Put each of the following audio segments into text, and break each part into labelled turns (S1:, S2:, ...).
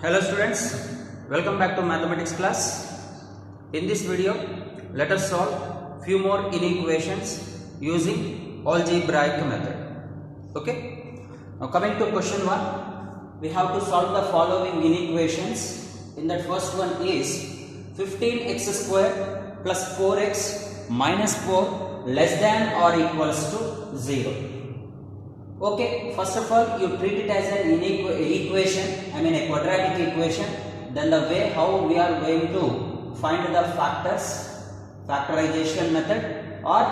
S1: Hello students, welcome back to mathematics class. In this video, let us solve few more inequations using algebraic method. Okay. Now coming to question 1, we have to solve the following inequations. In that first one is 15x square plus 4x minus 4 less than or equals to 0. Okay, first of all, you treat it as an equation, a quadratic equation. Then the way how we are going to find the factors, factorization method, or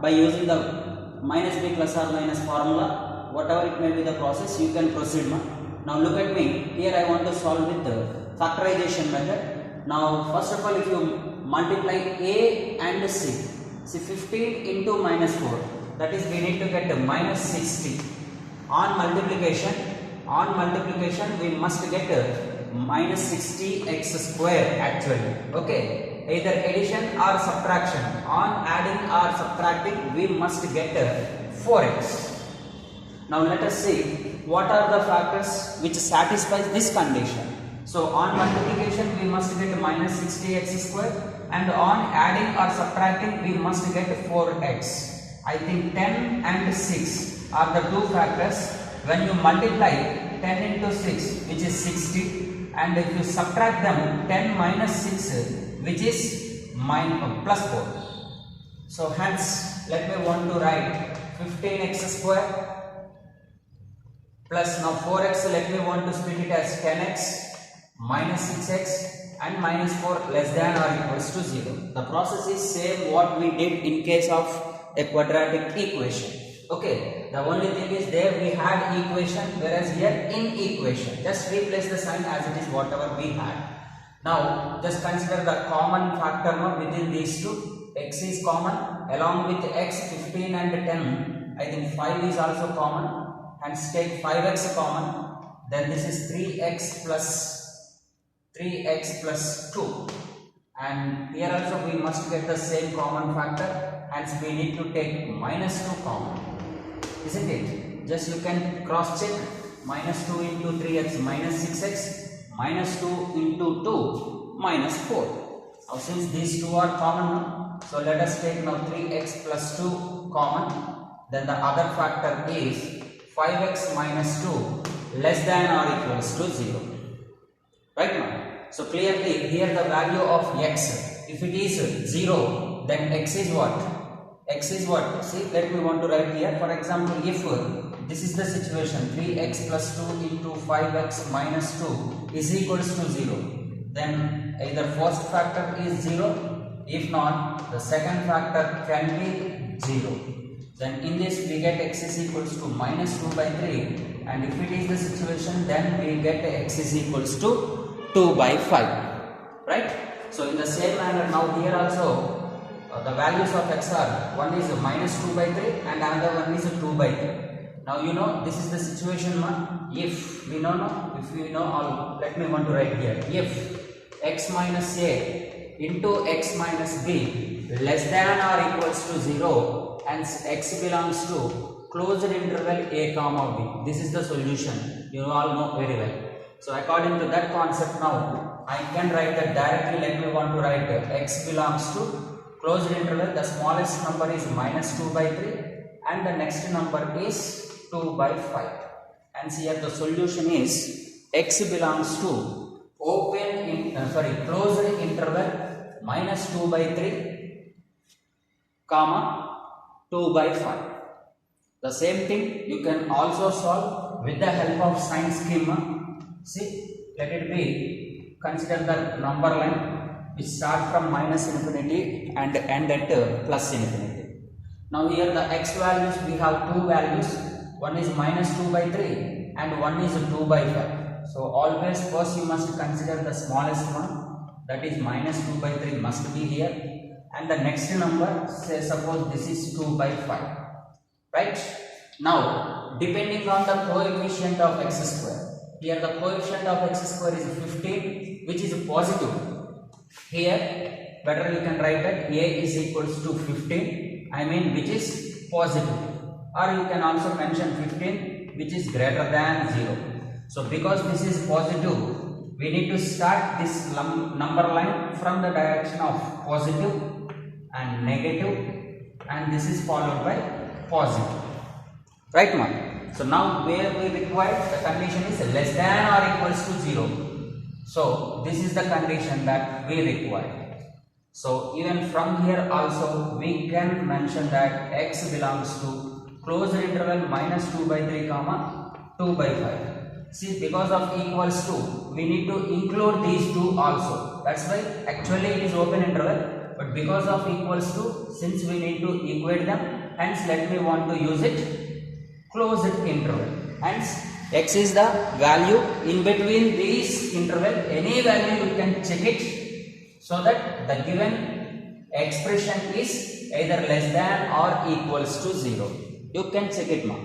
S1: by using the minus b plus or minus formula, whatever it may be the process, you can proceed. Now look at me, here I want to solve with the factorization method. Now first of all, if you multiply a and c, see 15 into minus 4, that is we need to get minus 60. On multiplication we must get minus 60x square actually. Okay, either addition or subtraction. On adding or subtracting we must get 4x. Now let us see what are the factors which satisfies this condition. So on multiplication we must get minus 60x square, and on adding or subtracting we must get 4x. I think 10 and 6 are the two factors. When you multiply 10 into 6, which is 60, and if you subtract them, 10 minus 6, which is plus 4. So hence, let me want to write 15x square plus now 4x, let me want to split it as 10x minus 6x and minus 4 less than or equals to 0. The process is same what we did in case of a quadratic equation. Okay, the only thing is there we had equation, whereas here inequation. Just replace the sign as it is whatever we had. Now just consider the common factor within these two. X is common, along with x 15 and 10. I think 5 is also common. Hence take 5x common. Then this is 3x plus 2. And here also we must get the same common factor. Hence we need to take minus 2 common, isn't it? Just you can cross check. Minus 2 into 3x minus 6x, minus 2 into 2 minus 4. Now since these two are common, so let us take now 3x plus 2 common. Then the other factor is 5x minus 2 less than or equals to 0. Right now? So clearly here the value of x, if it is 0, then x is what? X is what? See, let me want to write here. For example, if this is the situation, 3x plus 2 into 5x minus 2 is equals to 0, then either first factor is 0, if not, the second factor can be 0. Then in this we get x is equals to minus 2 by 3, and if it is the situation, then we get x is equals to 2 by 5. Right? So in the same manner, now here also the values of x are, one is minus 2 by 3 and another one is 2 by 3. Now you know this is the situation. If we know all, let me want to write here. If x minus a into x minus b less than or equals to 0, hence x belongs to closed interval a comma b. This is the solution. You all know very well. So according to that concept, now I can write that directly. Let me want to write x belongs to closed interval. The smallest number is minus 2 by 3 and the next number is 2 by 5. And here the solution is x belongs to closed interval minus 2 by 3 comma 2 by 5. The same thing you can also solve with the help of sign schema. See, let it be, consider the number line which start from minus infinity and end at plus infinity. Now here the x values, we have two values. One is minus 2 by 3 and one is 2 by 5. So always first you must consider the smallest one, that is minus 2 by 3 must be here, and the next number, say suppose this is 2 by 5. Right? Now depending on the coefficient of x square, here the coefficient of x square is 15, which is positive. Here better you can write that a is equals to 15, which is positive, or you can also mention 15 which is greater than 0. So because this is positive, we need to start this number line from the direction of positive and negative, and this is followed by positive. Right, ma? So now where we require the condition is less than or equals to 0. So this is the condition that we require. So even from here also we can mention that x belongs to closed interval minus 2 by 3 comma 2 by 5. See, because of equals to, we need to include these two also. That's why actually it is open interval, but because of equals to, since we need to equate them, hence let me want to use it closed interval. Hence x is the value in between these interval. Any value you can check it, so that the given expression is either less than or equals to 0. You can check it now.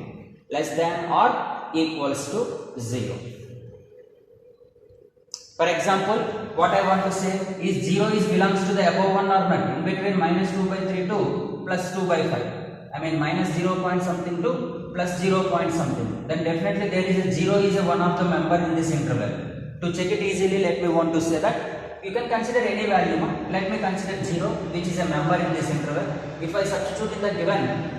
S1: Less than or equals to 0. For example, what I want to say is 0 is belongs to the above one or not. In between minus 2 by 3 to plus 2 by 5. I mean minus 0 point something to plus 0 point something. Then definitely there is a 0 is a one of the member in this interval. To check it easily, let me want to say that you can consider any value. Let me consider 0, which is a member in this interval. If I substitute in the given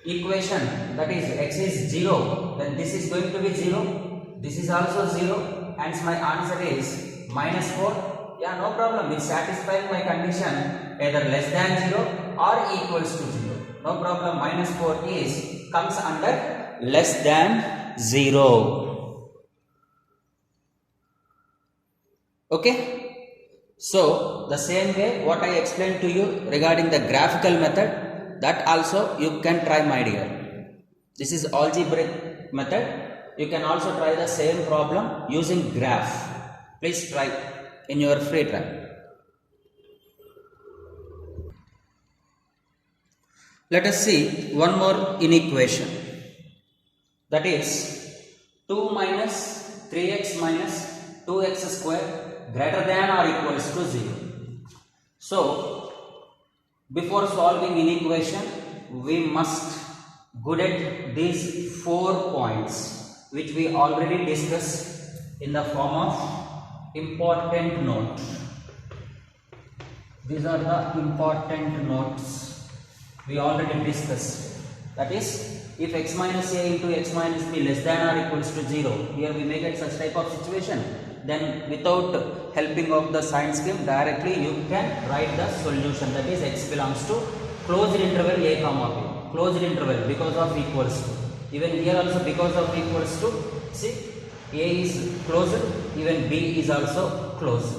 S1: equation, that is x is 0, then this is going to be 0, this is also 0, hence my answer is minus 4. Yeah, no problem, it satisfies my condition either less than 0 or equals to 0. No problem, minus 4 comes under less than 0. Okay, so the same way what I explained to you regarding the graphical method, that also you can try, my dear. This is algebraic method. You can also try the same problem using graph. Please try in your free time. Let us see one more inequation. That is 2 minus 3x minus 2x square greater than or equals to 0. So before solving inequation, we must good at these 4 points which we already discussed in the form of important note. These are the important notes we already discussed. That is, if x minus a into x minus b less than or equals to 0, here we may get such type of situation, then without helping of the sign scheme, directly you can write the solution. That is, x belongs to closed interval a comma b. Closed interval because of equals to. Even here also because of equals to. See, a is closed, even b is also closed.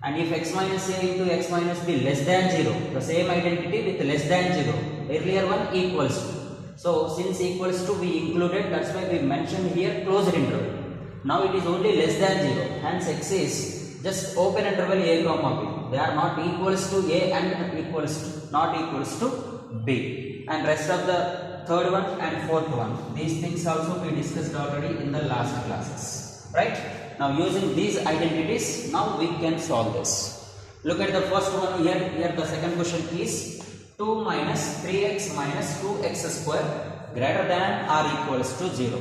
S1: And if x minus a into x minus b less than 0, the same identity with less than 0. Earlier one equals to. So since equals to we included, that's why we mentioned here closed interval. Now it is only less than 0, hence x is just open interval a comma b. They are not equals to a and equals to, not equals to b. And rest of the third one and fourth one, these things also we discussed already in the last classes. Right? Now using these identities, now we can solve this. Look at the first one here. Here the second question is 2 minus 3x minus 2x square greater than or equals to 0.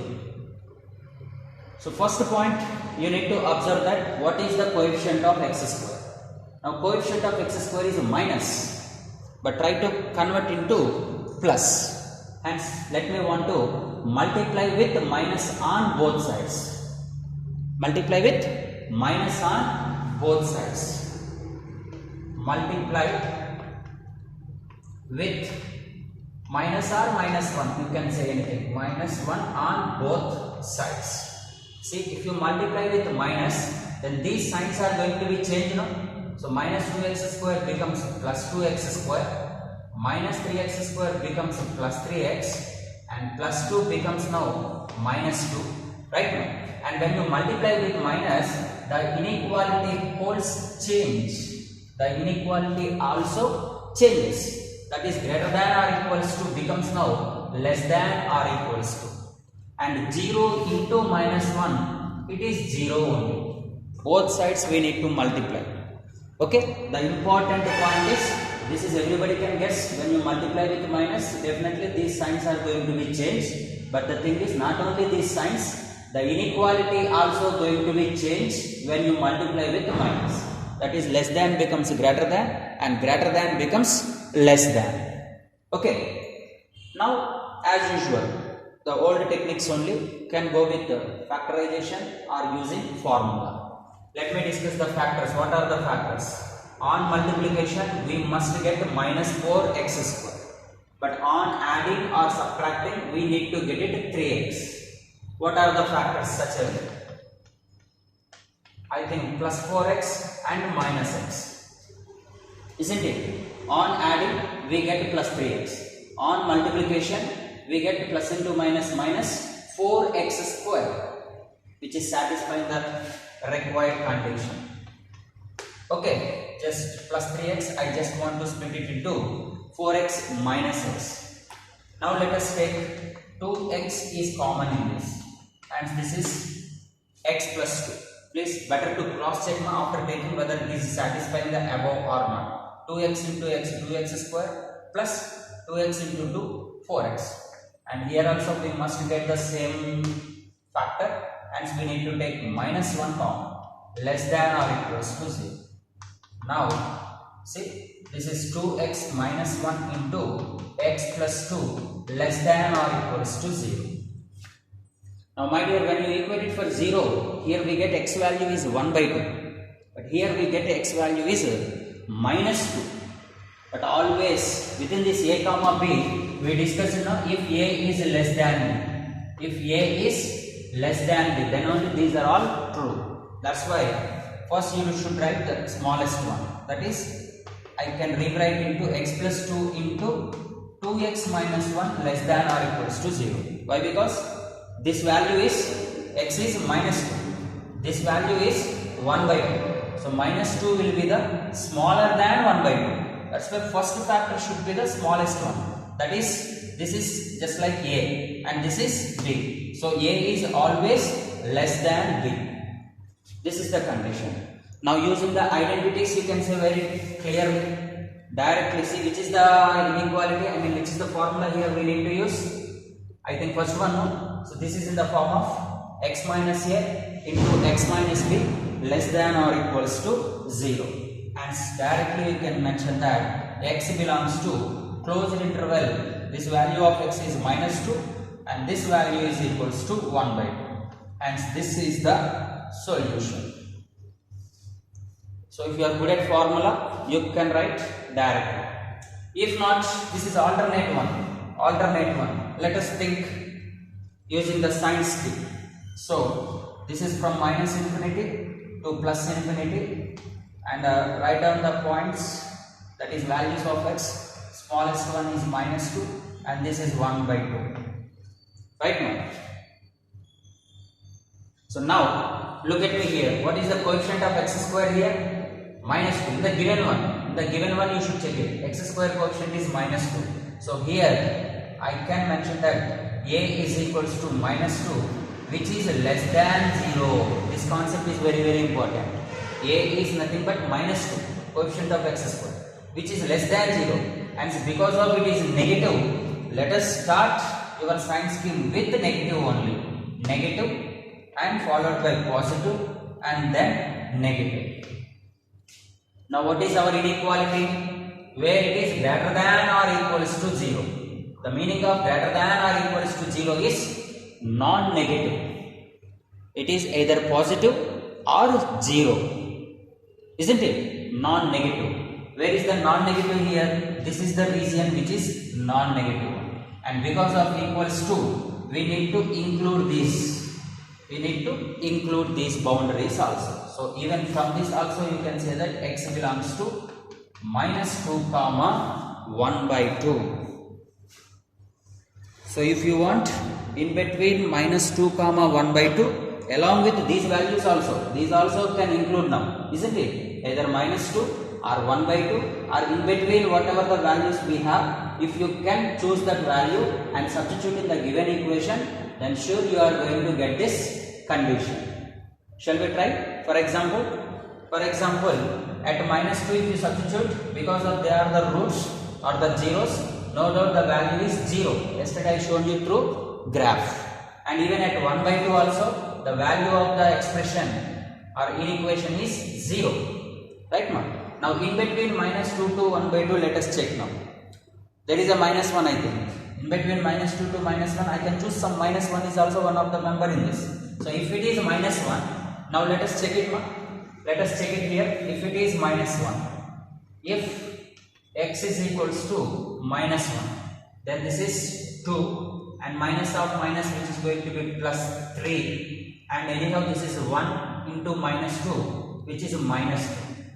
S1: So first point, you need to observe that what is the coefficient of x square. Now coefficient of x square is minus, but try to convert into plus. Hence let me want to multiply with minus on both sides. Multiply with minus on both sides. Multiply with minus or minus 1, you can say anything, minus 1 on both sides. See, if you multiply with minus, then these signs are going to be changed now. So minus 2x square becomes plus 2x square, minus 3x square becomes plus 3x, and plus 2 becomes now minus 2. Right now, and when you multiply with minus, the inequality poles change. The inequality also changes. That is, greater than or equals to becomes now less than or equals to. And 0 into minus 1, it is 0 only. Both sides we need to multiply. Okay, the important point is, this is everybody can guess, when you multiply with minus, definitely these signs are going to be changed. But the thing is, not only these signs, the inequality also going to be changed when you multiply with minus. That is, less than becomes greater than and greater than becomes less than. Okay. Now, as usual, the old techniques only can go with factorization or using formula. Let me discuss the factors. What are the factors? On multiplication, we must get minus 4x square. But on adding or subtracting, we need to get it 3x. What are the factors such as? I think plus 4x and minus x. Isn't it? On adding, we get plus 3x. On multiplication, we get plus into minus minus 4x square, which is satisfying the required condition. Okay, just plus 3x, I just want to split it into 4x minus x. Now let us take 2x is common in this, and this is x plus 2. Please, better to cross check now after taking whether it is satisfying the above or not. 2x into x, 2x square plus 2x into 2, 4x. And here also we must get the same factor, and we need to take minus 1 common, less than or equals to 0. Now, see, this is 2x minus 1 into x plus 2 less than or equals to 0. Now, my dear, when you equate it for 0, here we get x value is 1 by 2. But here we get x value is minus 2. But always within this a comma b, we discussed now if a is less than b. If a is less than b, then only these are all true. That's why first you should write the smallest one. That is, I can rewrite into x plus 2 into 2x minus 1 less than or equals to 0. Why? Because this value is x is minus 2. This value is 1 by 2. So minus 2 will be the smaller than 1 by 2. That's why first factor should be the smallest one. That is, this is just like a and this is b. So a is always less than b. This is the condition. Now using the identities, you can say very clearly, directly see which is the inequality, which is the formula here we need to use. I think first one, no? So this is in the form of x minus a into x minus b less than or equals to 0. And directly we can mention that x belongs to closed interval. This value of x is minus 2 and this value is equals to 1 by 2. Hence this is the solution. So if you are good at formula, you can write directly. If not, this is alternate one. Alternate one. Let us think using the sign scheme. So this is from minus infinity to plus infinity, and write down the points, that is values of x. Smallest one is minus 2 and this is 1 by 2. Right now. So now look at me here. What is the coefficient of x square here? Minus 2. In the given one you should check it. X square coefficient is minus 2. So here I can mention that a is equals to minus 2, which is less than 0. This concept is very, very important. A is nothing but minus 2, coefficient of x square, which is less than 0. And because of it is negative, let us start your sign scheme with negative only. Negative and followed by positive and then negative. Now what is our inequality? Where it is greater than or equals to 0. The meaning of greater than or equals to 0 is non-negative. It is either positive or 0. Isn't it? Non-negative. Where is the non-negative here? This is the region which is non-negative. And because of equals to, we need to include these. We need to include these boundaries also. So even from this also you can say that x belongs to minus 2 comma 1 by 2. So if you want, in between minus 2 comma 1 by 2, along with these values also, these also can include now, isn't it? Either minus 2 or 1 by 2 or in between whatever the values we have. If you can choose that value and substitute in the given equation, then sure you are going to get this condition. Shall we try? For example, at minus 2 if you substitute, because of they are the roots or the zeros, no doubt the value is 0. Yesterday I showed you through graph. and even at 1 by 2 also the value of the expression or inequation is 0, right ma? Now in between minus 2 to 1 by 2, let us check now. There is a minus 1, I think. In between minus 2 to minus 1, I can choose some minus 1 is also one of the member in this. So if it is minus 1, now let us check it ma. Let us check it here. If it is minus 1, if x is equals to minus 1, then this is 2 and minus of minus, which is going to be plus 3, and anyhow this is 1 into minus 2, which is minus 2.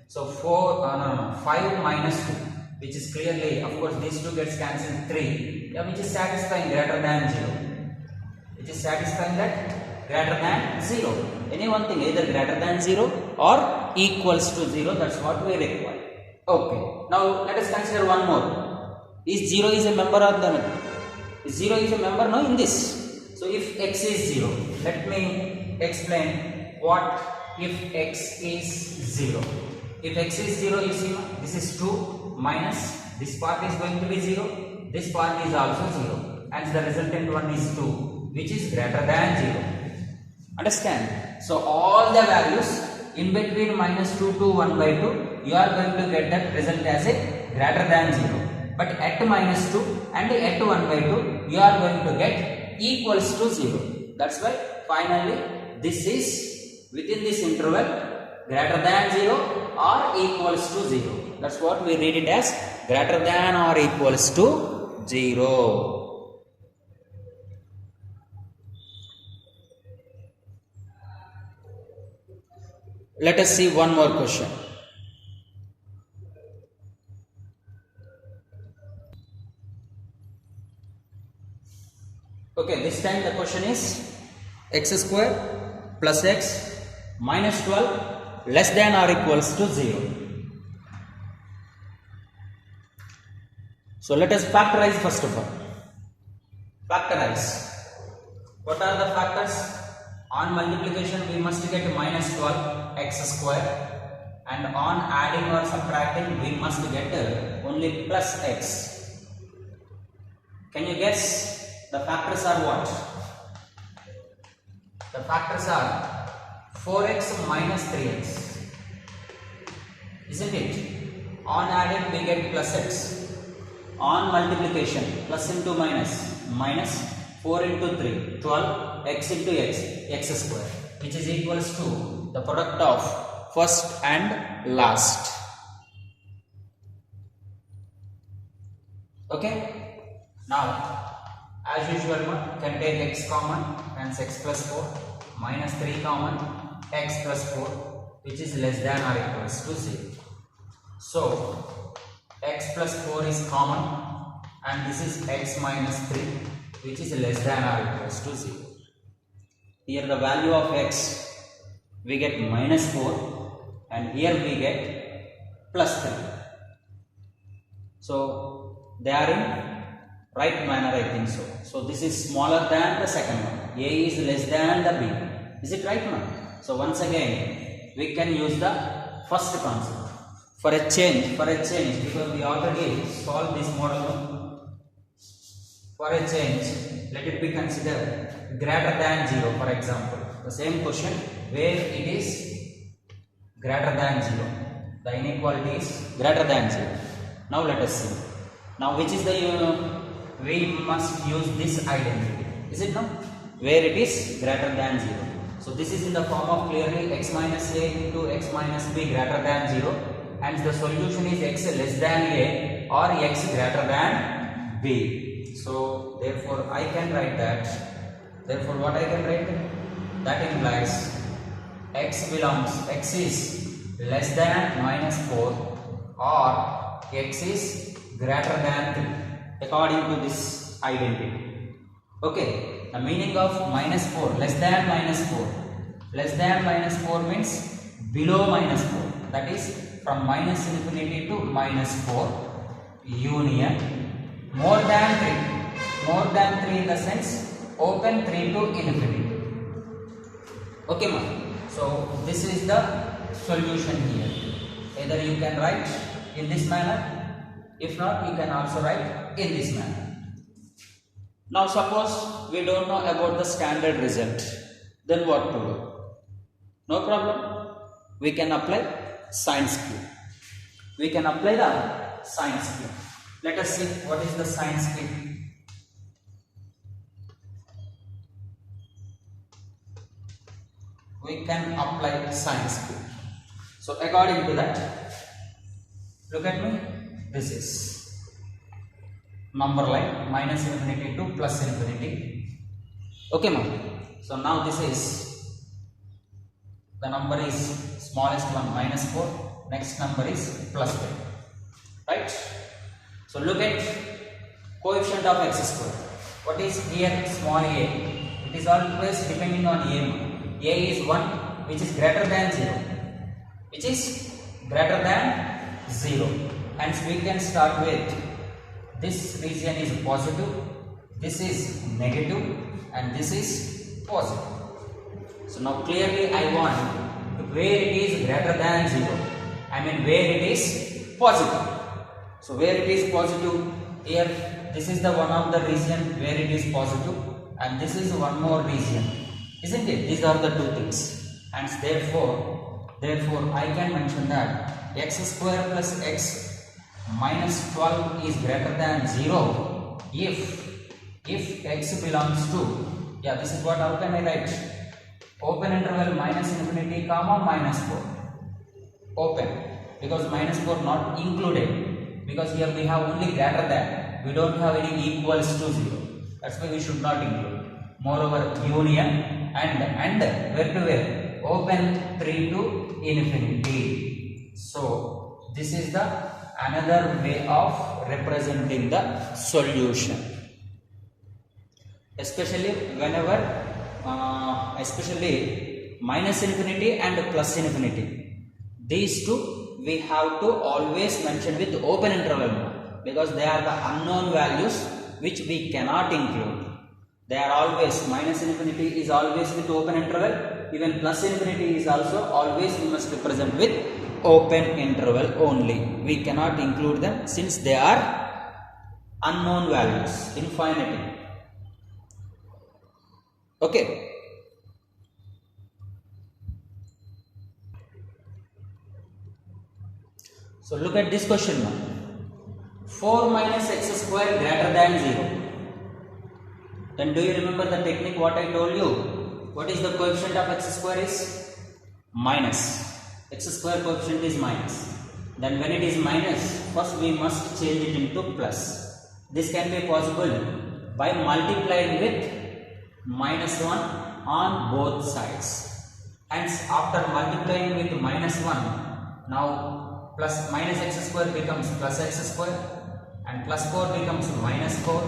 S1: So 5 minus 2, which is clearly, of course these two gets cancelled, 3, yeah, which is satisfying greater than 0. Which is satisfying that greater than 0. Any one thing, either greater than 0 or equals to 0, that's what we require. Okay, now let us consider one more. Is 0 is a member of the 0 is a member now in this. So if x is 0, let me explain what if x is 0. If x is 0, you see this is 2 minus this part is going to be 0, this part is also 0, and the resultant one is 2, which is greater than 0. Understand? So all the values in between minus 2 to 1 by 2, you are going to get that result as a greater than 0. But at minus 2 and at 1 by 2, you are going to get equals to 0. That's why finally this is within this interval greater than 0 or equals to 0. That's what we read it as, greater than or equals to 0. Let us see one more question. Okay, this time the question is x square plus x minus 12 less than or equals to 0. So let us factorize first of all. Factorize. What are the factors? On multiplication we must get minus 12 x square, and on adding or subtracting we must get only plus x. Can you guess the factors are what? The factors are 4x minus 3x, isn't it? On adding we get plus x. On multiplication, plus into minus, minus 4 into 3, 12, x into x, x square, which is equals to the product of first and last. Okay? Now, as usual, you can take x common, hence x plus 4, minus 3 common, x plus 4, which is less than or equals to 0. So, x plus 4 is common, and this is x minus 3, which is less than or equals to 0. Here the value of x, we get minus 4, and here we get plus 3. So they are in right manner, I think so. So this is smaller than the second one. A is less than the B. Is it right now? So once again, we can use the first concept. For a change, because we already solved this model. For a change, let it be considered greater than 0, for example. The same question where it is greater than 0. The inequality is greater than 0. Now let us see. Now which is the, we must use this identity. Is it not? Where it is greater than 0. So this is in the form of clearly x minus a into x minus b greater than 0. And the solution is x less than a or x greater than b. So therefore I can write that. Therefore what I can write? That implies x is less than minus 4 or x is greater than 3 according to this identity. Okay, the meaning of minus 4, less than minus 4. Less than minus 4 means below minus 4. That is from minus infinity to minus 4 union. More than 3. More than 3 in the sense open 3 to infinity. Okay, ma. So this is the solution here. Either you can write in this manner. If not, you can also write in this manner. Now suppose we don't know about the standard result, then what to do? No problem. We can apply sine cube. We can apply the sine cube. Let us see what is the sine cube. We can apply sine cube. So according to that, look at me. This is number line minus infinity to plus infinity. Okay, ma'am. So now this is the number is smallest one minus 4. Next number is plus 5. Right? So look at coefficient of x square. What is here small a? It is always depending on a. A is 1 which is greater than 0. Which is greater than 0. Hence we can start with this region is positive, this is negative, and this is positive. So now clearly I want where it is greater than 0. I mean where it is positive. So where it is positive, here this is the one of the region where it is positive, and this is one more region, isn't it? These are the two things, and therefore I can mention that x square plus x minus 12 is greater than 0 if x belongs to, this is what, how can I write? Open interval minus infinity comma minus 4. Open, because minus 4 not included, because here we have only greater than, we don't have any equals to 0. That's why we should not include. Moreover, union and where to where? Open 3 to infinity. So this is the another way of representing the solution, especially whenever especially minus infinity and plus infinity, these two we have to always mention with open interval, because they are the unknown values which we cannot include. They are always, minus infinity is always with open interval, even plus infinity is also always we must represent with open interval only. We cannot include them since they are unknown values, infinity. Okay. So look at this question now. 4 minus x square greater than 0. Then do you remember the technique what I told you? What is the coefficient of x square is? Minus. X square coefficient is minus. Then when it is minus, first we must change it into plus. This can be possible by multiplying with minus 1 on both sides. Hence after multiplying with minus 1, now plus minus x square becomes plus x square, and plus 4 becomes minus 4,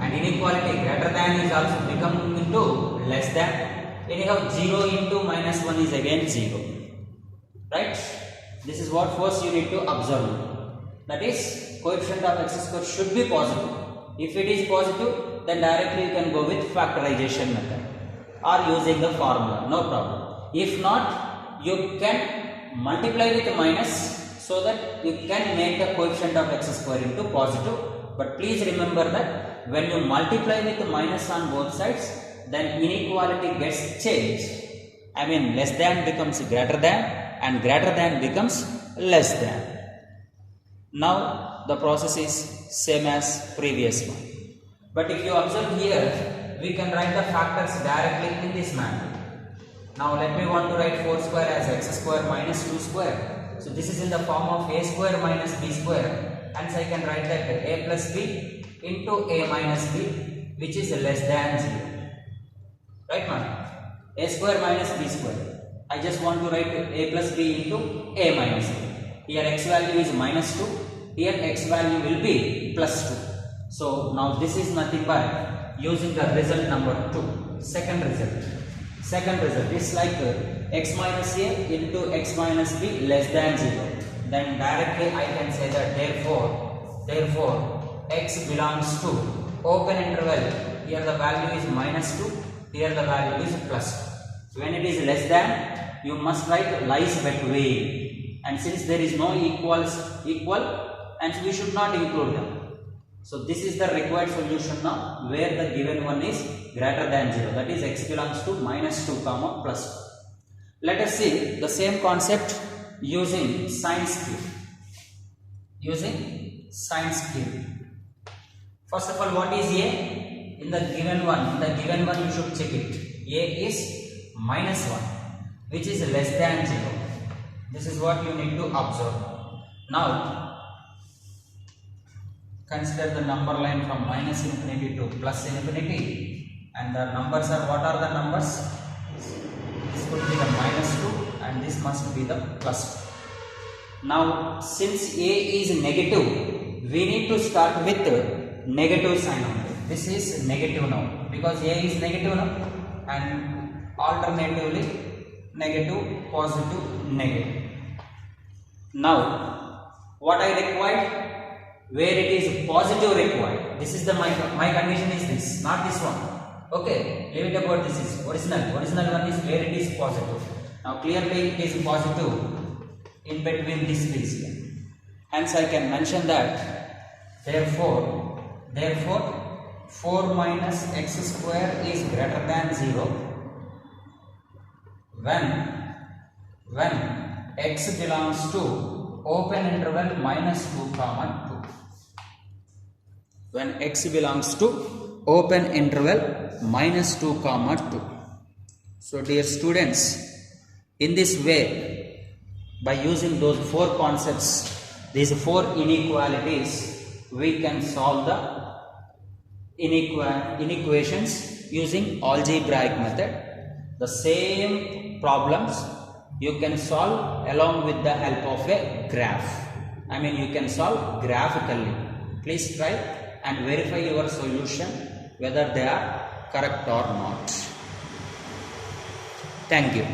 S1: and inequality greater than is also become into less than. Anyhow 0 into minus 1 is again 0. Right? This is what first you need to observe. That is, coefficient of x square should be positive. If it is positive, then directly you can go with factorization method or using the formula, no problem. If not, you can multiply with minus so that you can make the coefficient of x square into positive. But please remember that when you multiply with minus on both sides, then inequality gets changed. I mean less than becomes greater than, and greater than becomes less than. Now the process is same as previous one. But if you observe here, we can write the factors directly in this manner. Now let me want to write 4 square as x square minus 2 square. So this is in the form of a square minus b square. Hence I can write that a plus b into a minus b, which is less than 0. Right, man? A square minus b square. I just want to write a plus b into a minus b. Here x value is minus 2. Here x value will be plus 2. So now this is nothing but using the result number 2. Second result is like x minus a into x minus b less than 0. Then directly I can say that therefore x belongs to open interval. Here the value is minus 2. Here the value is plus 2. When it is less than, you must write lies between, and since there is no equal, and we should not include them. So this is the required solution now, where the given one is greater than 0, that is x belongs to minus 2 comma plus 2. Let us see the same concept using science cube. Using science cube. First of all, what is a? In the given one you should check it. A is minus 1, which is less than 0. This is what you need to observe. Now, consider the number line from minus infinity to plus infinity, and the numbers are, what are the numbers? This could be the minus 2 and this must be the plus 2. Now, since a is negative, we need to start with negative sign only. This is negative now because a is negative now, and alternatively negative, positive, negative. Now, what I required? Where it is positive required. This is the my condition is this, not this one. Okay, leave it about this is original. Original one is where it is positive. Now clearly it is positive in between this region. Hence I can mention that therefore 4 minus x square is greater than 0 when x belongs to open interval minus 2 comma 2. When x belongs to open interval minus 2 comma 2. So dear students, in this way, by using those 4 concepts, these 4 inequalities, we can solve the inequations using algebraic method. The same problems you can solve along with the help of a graph. I mean, you can solve graphically. Please try and verify your solution whether they are correct or not. Thank you.